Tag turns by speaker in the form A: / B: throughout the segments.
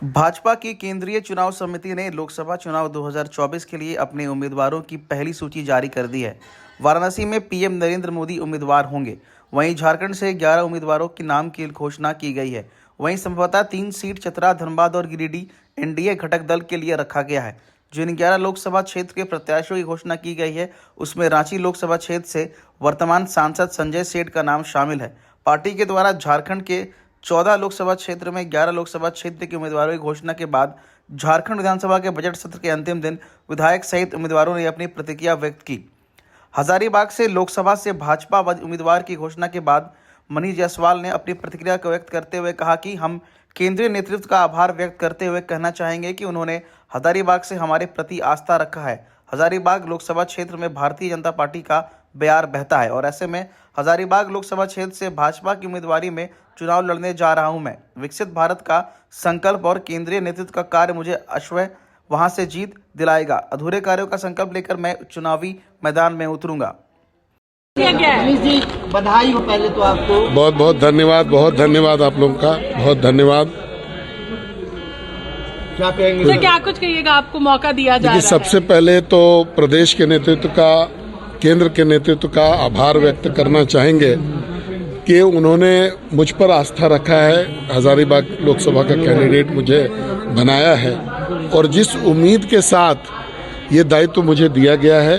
A: भाजपा की केंद्रीय चुनाव समिति ने लोकसभा चुनाव 2024 के लिए अपने उम्मीदवारों की पहली सूची जारी कर दी है। वाराणसी में पीएम नरेंद्र मोदी उम्मीदवार होंगे। वहीं झारखंड से 11 उम्मीदवारों के नाम की घोषणा की गई है। वहीं संभवतः 3 सीट चतरा, धनबाद और गिरिडीह एनडीए घटक दल के लिए रखा गया है। जिन 11 लोकसभा क्षेत्र के प्रत्याशियों की घोषणा की गई है, उसमें रांची लोकसभा क्षेत्र से वर्तमान सांसद संजय सेठ का नाम शामिल है। पार्टी के द्वारा झारखंड के 14 लोकसभा क्षेत्र में 11 लोकसभा क्षेत्र के उम्मीदवारों की घोषणा के बाद झारखंड विधानसभा के बजट सत्र के अंतिम दिन विधायक सहित उम्मीदवारों ने अपनी प्रतिक्रिया व्यक्त की। हजारीबाग से लोकसभा से भाजपा उम्मीदवार की घोषणा के बाद मनीष जायसवाल ने अपनी प्रतिक्रिया को व्यक्त करते हुए कहा कि हम केंद्रीय नेतृत्व का आभार व्यक्त करते हुए कहना चाहेंगे कि उन्होंने हजारीबाग से हमारे प्रति आस्था रखा है। हजारीबाग लोकसभा क्षेत्र में भारतीय जनता पार्टी का बयार बहता है और ऐसे में हजारीबाग लोकसभा क्षेत्र से भाजपा की उम्मीदवारी में चुनाव लड़ने जा रहा हूं। मैं विकसित भारत का संकल्प और केंद्रीय नेतृत्व का कार्य मुझे अश्वय वहां से जीत दिलाएगा। अधूरे कार्यों का संकल्प लेकर मैं चुनावी मैदान में उतरूंगा।
B: जी, बधाई हो पहले तो आपको।
C: बहुत बहुत धन्यवाद आप लोगों का, बहुत धन्यवाद।
B: क्या कहेंगे
D: सर, क्या कुछ कहिएगा? आपको मौका दिया जा रहा है।
C: सबसे पहले तो प्रदेश के नेतृत्व का, केंद्र के नेतृत्व का आभार व्यक्त करना चाहेंगे कि उन्होंने मुझ पर आस्था रखा है, हजारीबाग लोकसभा का कैंडिडेट मुझे बनाया है और जिस उम्मीद के साथ ये दायित्व मुझे दिया गया है,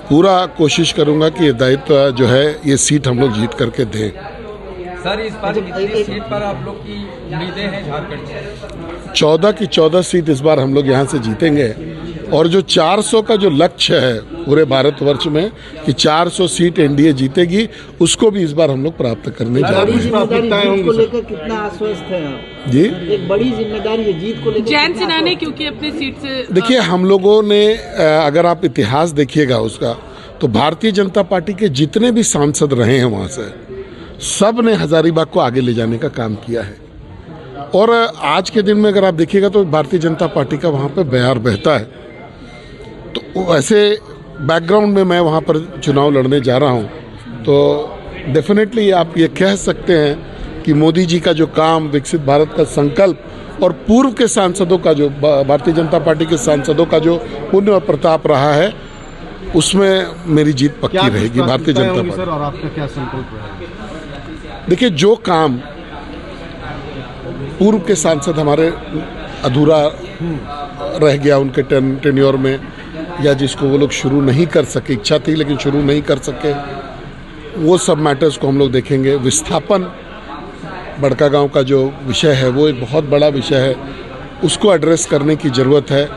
C: पूरा कोशिश करूंगा कि ये दायित्व जो है ये सीट हम लोग जीत करके दें।
E: सर, इस बार कितनी सीट पर आप लोग की उम्मीदें हैं झारखंड से?
C: 14 की 14 सीट इस बार हम लोग यहाँ से जीतेंगे और जो 400 का जो लक्ष्य है पूरे भारतवर्ष में कि 400 सीट एनडीए जीतेगी, उसको भी इस बार हम लोग प्राप्त करने जा रहे हैं।
B: जीत को लेकर कितना आश्वस्त है आप?
C: जी,
B: एक बड़ी जिम्मेदारी है जीत को लेकर।
D: जयंत सिन्हा ने क्योंकि अपनी सीट से
C: देखिए, हम लोगों ने अगर आप इतिहास देखिएगा उसका, तो भारतीय जनता पार्टी के जितने भी सांसद रहे हैं वहाँ से सब ने हजारीबाग को आगे ले जाने का काम किया है और आज के दिन में अगर आप देखिएगा तो भारतीय जनता पार्टी का वहाँ पे बयार बहता है। तो ऐसे बैकग्राउंड में मैं वहाँ पर चुनाव लड़ने जा रहा हूँ, तो डेफिनेटली आप ये कह सकते हैं कि मोदी जी का जो काम, विकसित भारत का संकल्प और पूर्व के सांसदों का जो, भारतीय जनता पार्टी के सांसदों का जो पुण्य और प्रताप रहा है, उसमें मेरी जीत पक्की रहेगी भारतीय जनता पार्टी।
B: और आपका क्या संकल्प है?
C: देखिए, जो काम पूर्व के सांसद हमारे अधूरा रह गया उनके टेन्योर में, या जिसको वो लोग शुरू नहीं कर सके, इच्छा थी लेकिन शुरू नहीं कर सके, वो सब मैटर्स को हम लोग देखेंगे। विस्थापन बड़का गांव का जो विषय है वो एक बहुत बड़ा विषय है, उसको एड्रेस करने की ज़रूरत है।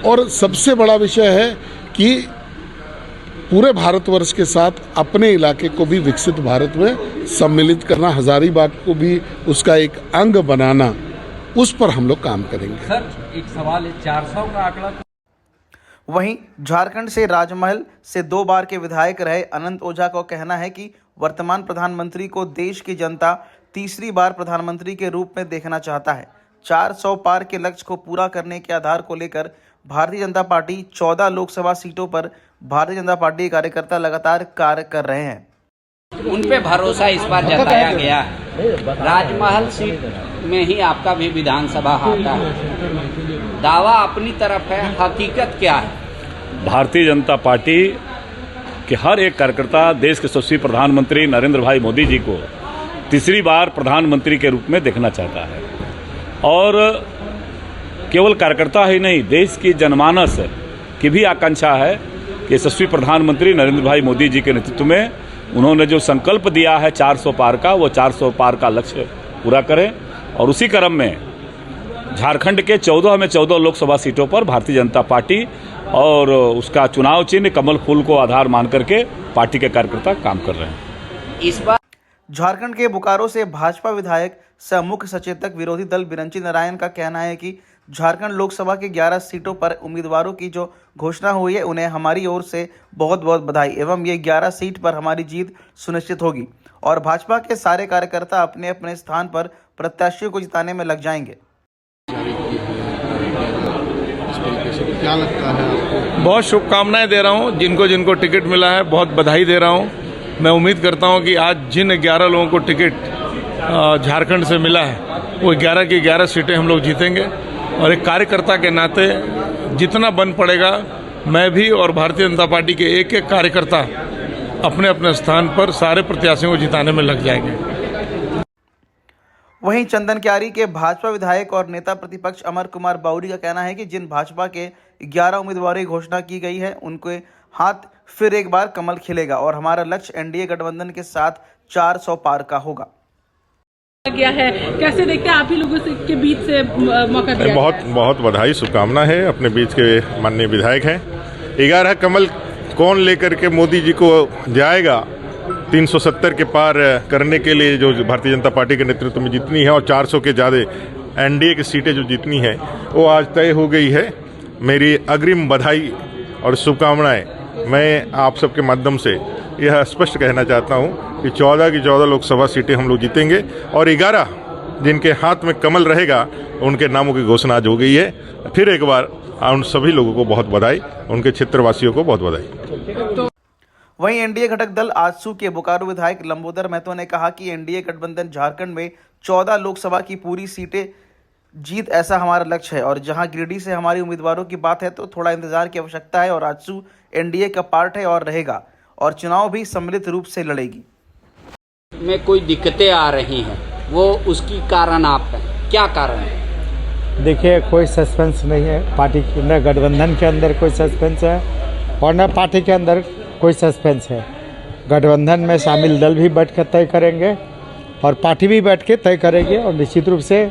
C: और सबसे बड़ा विषय है कि पूरे भारतवर्ष के साथ अपने इलाके को भी विकसित भारत में सम्मिलित करना, हजारीबाग को भी उसका एक अंग बनाना, उस पर हम लोग काम करेंगे।
E: सर, एक सवाल है, 400 का आंकड़ा।
A: वहीं झारखंड से राजमहल से 2 बार के विधायक रहे अनंत ओझा का कहना है कि वर्तमान प्रधानमंत्री को देश की जनता तीसरी बार प्रधानमंत्री के रूप में देखना चाहता है। 400 पार के लक्ष्य को पूरा करने के आधार को लेकर भारतीय जनता पार्टी 14 लोकसभा सीटों पर भारतीय जनता पार्टी कार्यकर्ता लगातार कार्य कर रहे हैं।
F: उन पे भरोसा इस बार जताया गया है। राजमहल सीट में ही आपका भी विधानसभा आता है। दावा अपनी तरफ है, हकीकत क्या है?
G: भारतीय जनता पार्टी के हर एक कार्यकर्ता देश के यशस्वी प्रधानमंत्री नरेंद्र भाई मोदी जी को तीसरी बार प्रधानमंत्री के रूप में देखना चाहता है और केवल कार्यकर्ता ही नहीं, देश की जनमानस की भी आकांक्षा है कि यशस्वी प्रधानमंत्री नरेंद्र भाई मोदी जी के नेतृत्व में उन्होंने जो संकल्प दिया है 400 पार का, वो 400 पार का लक्ष्य पूरा करें। और उसी क्रम में झारखंड के 14 में 14 लोकसभा सीटों पर भारतीय जनता पार्टी और उसका चुनाव चिन्ह कमल फूल को आधार मान करके पार्टी के कार्यकर्ता काम कर रहे हैं।
F: इस बार
A: झारखंड के बोकारो से भाजपा विधायक सह मुख्य सचेतक विरोधी दल बिरंची नारायण का कहना है कि झारखंड लोकसभा के 11 सीटों पर उम्मीदवारों की जो घोषणा हुई है, उन्हें हमारी ओर से बहुत बहुत बधाई एवं ये 11 सीट पर हमारी जीत सुनिश्चित होगी और भाजपा के सारे कार्यकर्ता अपने अपने स्थान पर प्रत्याशियों को जिताने में लग जाएंगे।
B: क्या लगता है आपको?
H: बहुत शुभकामनाएं दे रहा हूं, जिनको जिनको टिकट मिला है बहुत बधाई दे रहा हूं। मैं उम्मीद करता हूं कि आज जिन 11 लोगों को टिकट झारखंड से मिला है, वो 11 की 11 सीटें हम लोग जीतेंगे और एक कार्यकर्ता के नाते जितना बन पड़ेगा, मैं भी और भारतीय जनता पार्टी के एक एक कार्यकर्ता अपने अपने स्थान पर सारे प्रत्याशियों को जिताने में लग जाएंगे।
A: वहीं चंदन क्यारी के भाजपा विधायक और नेता प्रतिपक्ष अमर कुमार बाउरी का कहना है कि जिन भाजपा के 11 उम्मीदवारों की घोषणा की गई है, उनके हाथ फिर एक बार कमल खिलेगा और हमारा लक्ष्य एनडीए गठबंधन के साथ 400 पार का होगा।
D: गया है, कैसे देखते हैं आप ही लोगों से के बीच से मौका दिया?
I: बहुत बहुत बधाई, शुभकामना है। अपने बीच के माननीय विधायक हैं। 11 कमल कौन लेकर के मोदी जी को जाएगा 370 के पार करने के लिए, जो भारतीय जनता पार्टी के नेतृत्व में जितनी है, और 400 के ज़्यादा एनडीए की सीटें जो जितनी है, वो आज तय हो गई है। मेरी अग्रिम बधाई और शुभकामनाएं मैं आप सबके माध्यम से यह स्पष्ट कहना चाहता हूं कि 14 की 14 लोकसभा सीटें हम लोग जीतेंगे और 11 जिनके हाथ में कमल रहेगा उनके नामों की घोषणा आज हो गई है। फिर एक बार उन सभी लोगों को बहुत बधाई, उनके क्षेत्रवासियों को बहुत बधाई।
A: वहीं एनडीए घटक दल आजसू के बोकारो विधायक लंबोदर महतो ने कहा कि एनडीए गठबंधन झारखंड में 14 लोकसभा की पूरी सीटें जीत ऐसा हमारा लक्ष्य है और जहां गिरिडीह से हमारे उम्मीदवारों की बात है तो थोड़ा इंतजार की आवश्यकता है और आजसू एनडीए का पार्ट है और रहेगा और चुनाव भी सम्मिलित रूप से लड़ेगी।
F: में कोई दिक्कतें आ रही हैं, वो उसकी कारण आप हैं, क्या कारण है?
J: देखिए, कोई सस्पेंस नहीं है पार्टी के, न गठबंधन के अंदर कोई सस्पेंस है और न पार्टी के अंदर कोई सस्पेंस है। गठबंधन में शामिल दल भी बैठ कर तय करेंगे और पार्टी भी बैठ के तय करेंगे और निश्चित रूप से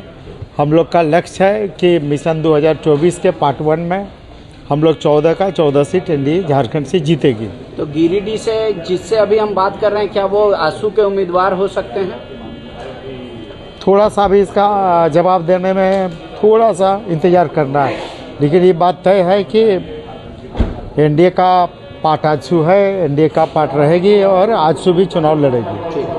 J: हम लोग का लक्ष्य है कि मिशन 2024 के पार्ट 1 में हम लोग 14 का 14 सीट एनडीए झारखंड से जीतेगी।
F: तो गिरिडीह से जिससे अभी हम बात कर रहे हैं, क्या वो आजसू के उम्मीदवार हो सकते हैं?
J: थोड़ा सा भी इसका जवाब देने में थोड़ा सा इंतजार करना है, लेकिन ये बात तय है कि एनडीए का पार्ट आजसू है, एनडीए का पार्ट रहेगी और आजसू भी चुनाव लड़ेगी।